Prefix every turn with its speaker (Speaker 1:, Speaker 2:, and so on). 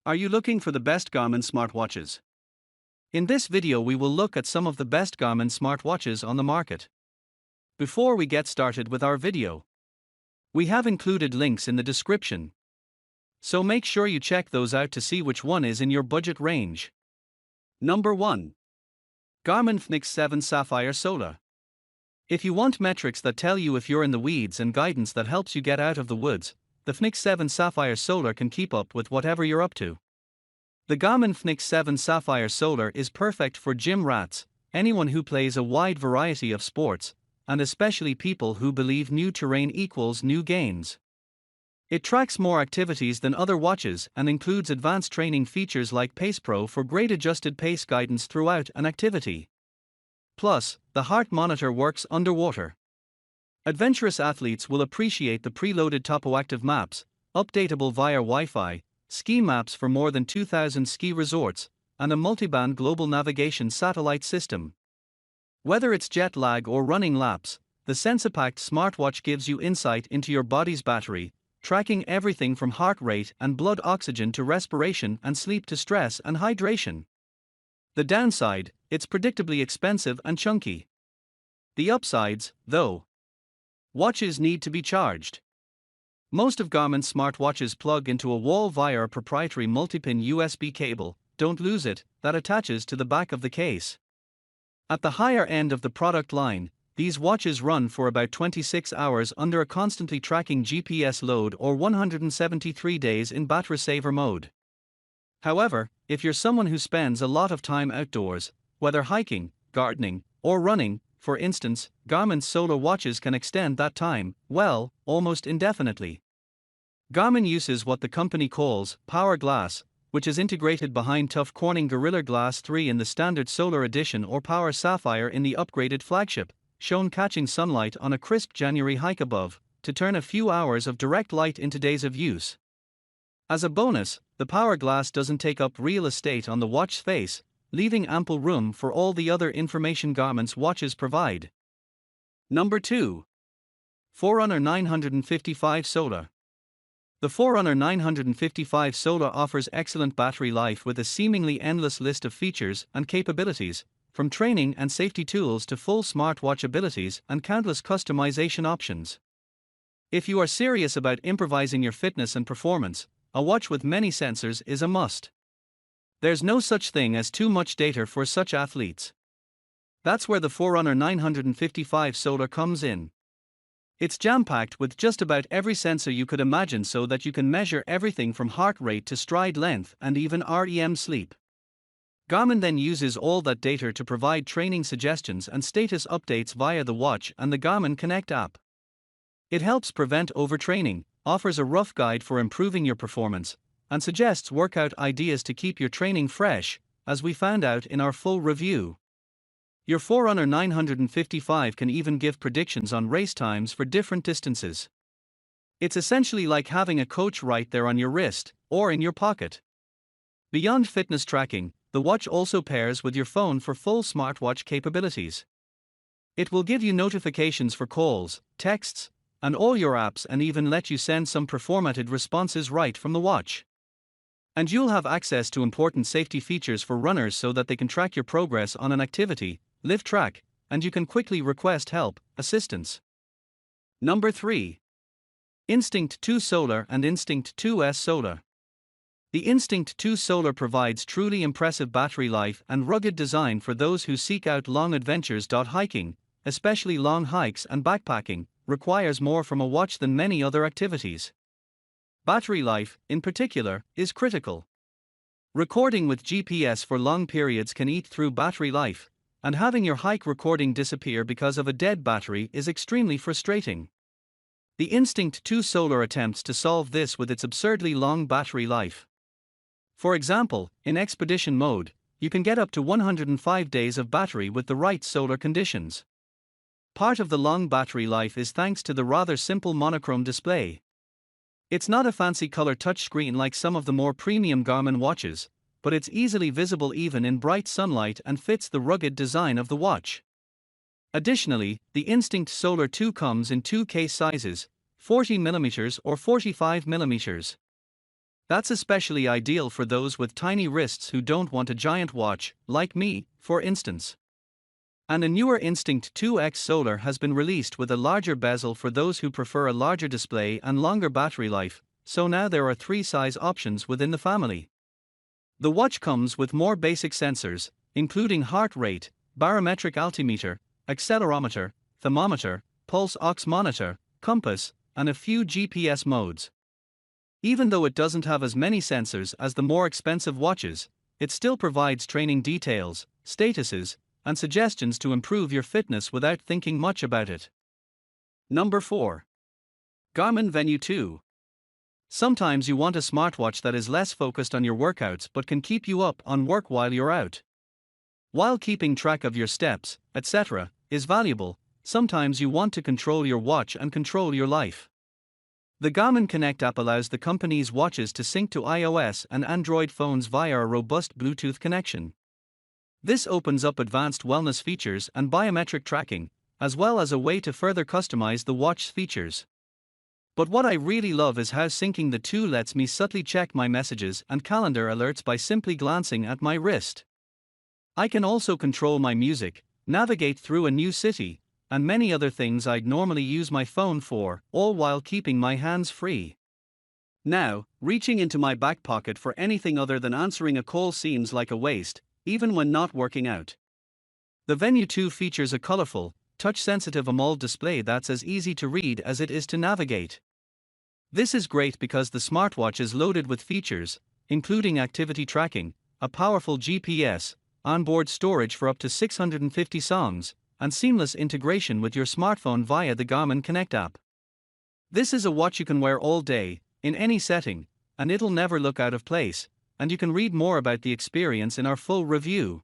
Speaker 1: Are you looking for the best Garmin smartwatches? In this video we will look at some of the best Garmin smartwatches on the market. Before we get started with our video, we have included links in the description, so make sure you check those out to see which one is in your budget range. Number 1. Garmin fēnix 7 Sapphire Solar. If you want metrics that tell you if you're in the weeds and guidance that helps you get out of the woods, the fēnix 7 Sapphire Solar can keep up with whatever you're up to. The Garmin fēnix 7 Sapphire Solar is perfect for gym rats, anyone who plays a wide variety of sports, and especially people who believe new terrain equals new gains. It tracks more activities than other watches and includes advanced training features like Pace Pro for great adjusted pace guidance throughout an activity. Plus, the heart monitor works underwater. Adventurous athletes will appreciate the preloaded topoactive maps, updatable via Wi-Fi, ski maps for more than 2,000 ski resorts, and a multiband global navigation satellite system. Whether it's jet lag or running laps, the Sensapact smartwatch gives you insight into your body's battery, tracking everything from heart rate and blood oxygen to respiration and sleep to stress and hydration. The downside, it's predictably expensive and chunky. The upsides, though. Watches need to be charged. Most of Garmin's smartwatches plug into a wall via a proprietary multi-pin USB cable, don't lose it, that attaches to the back of the case. At the higher end of the product line, these watches run for about 26 hours under a constantly tracking GPS load or 173 days in battery saver mode. However, if you're someone who spends a lot of time outdoors, whether hiking, gardening, or running, for instance, Garmin's Solar watches can extend that time, well, almost indefinitely. Garmin uses what the company calls Power Glass, which is integrated behind tough Corning Gorilla Glass 3 in the standard Solar Edition or Power Sapphire in the upgraded flagship, shown catching sunlight on a crisp January hike above, to turn a few hours of direct light into days of use. As a bonus, the Power Glass doesn't take up real estate on the watch's face, leaving ample room for all the other information Garmin's watches provide. Number 2. Forerunner 955 Solar. The Forerunner 955 Solar offers excellent battery life with a seemingly endless list of features and capabilities, from training and safety tools to full smartwatch abilities and countless customization options. If you are serious about improvising your fitness and performance, a watch with many sensors is a must. There's no such thing as too much data for such athletes. That's where the Forerunner 955 Solar comes in. It's jam-packed with just about every sensor you could imagine so that you can measure everything from heart rate to stride length and even REM sleep. Garmin then uses all that data to provide training suggestions and status updates via the watch and the Garmin Connect app. It helps prevent overtraining, offers a rough guide for improving your performance, and suggests workout ideas to keep your training fresh, as we found out in our full review. Your Forerunner 955 can even give predictions on race times for different distances. It's essentially like having a coach right there on your wrist, or in your pocket. Beyond fitness tracking, the watch also pairs with your phone for full smartwatch capabilities. It will give you notifications for calls, texts, and all your apps, and even let you send some preformatted responses right from the watch. And you'll have access to important safety features for runners so that they can track your progress on an activity, live track, and you can quickly request help, assistance. Number 3. Instinct 2 Solar and Instinct 2S Solar. The Instinct 2 Solar provides truly impressive battery life and rugged design for those who seek out long adventures. Hiking, especially long hikes and backpacking, requires more from a watch than many other activities. Battery life, in particular, is critical. Recording with GPS for long periods can eat through battery life, and having your hike recording disappear because of a dead battery is extremely frustrating. The Instinct 2 Solar attempts to solve this with its absurdly long battery life. For example, in expedition mode, you can get up to 105 days of battery with the right solar conditions. Part of the long battery life is thanks to the rather simple monochrome display. It's not a fancy color touchscreen like some of the more premium Garmin watches, but it's easily visible even in bright sunlight and fits the rugged design of the watch. Additionally, the Instinct Solar 2 comes in two case sizes, 40mm or 45mm. That's especially ideal for those with tiny wrists who don't want a giant watch, like me, for instance. And a newer Instinct 2X Solar has been released with a larger bezel for those who prefer a larger display and longer battery life, so now there are 3 size options within the family. The watch comes with more basic sensors, including heart rate, barometric altimeter, accelerometer, thermometer, pulse ox monitor, compass, and a few GPS modes. Even though it doesn't have as many sensors as the more expensive watches, it still provides training details, statuses, and suggestions to improve your fitness without thinking much about it. Number 4. Garmin Venu 2. Sometimes you want a smartwatch that is less focused on your workouts but can keep you up on work while you're out. While keeping track of your steps, etc., is valuable, sometimes you want to control your watch and control your life. The Garmin Connect app allows the company's watches to sync to iOS and Android phones via a robust Bluetooth connection. This opens up advanced wellness features and biometric tracking, as well as a way to further customize the watch's features. But what I really love is how syncing the two lets me subtly check my messages and calendar alerts by simply glancing at my wrist. I can also control my music, navigate through a new city, and many other things I'd normally use my phone for, all while keeping my hands free. Now, reaching into my back pocket for anything other than answering a call seems like a waste, even when not working out. The Venu 2 features a colorful, touch-sensitive AMOLED display that's as easy to read as it is to navigate. This is great because the smartwatch is loaded with features, including activity tracking, a powerful GPS, onboard storage for up to 650 songs, and seamless integration with your smartphone via the Garmin Connect app. This is a watch you can wear all day, in any setting, and it'll never look out of place, and you can read more about the experience in our full review.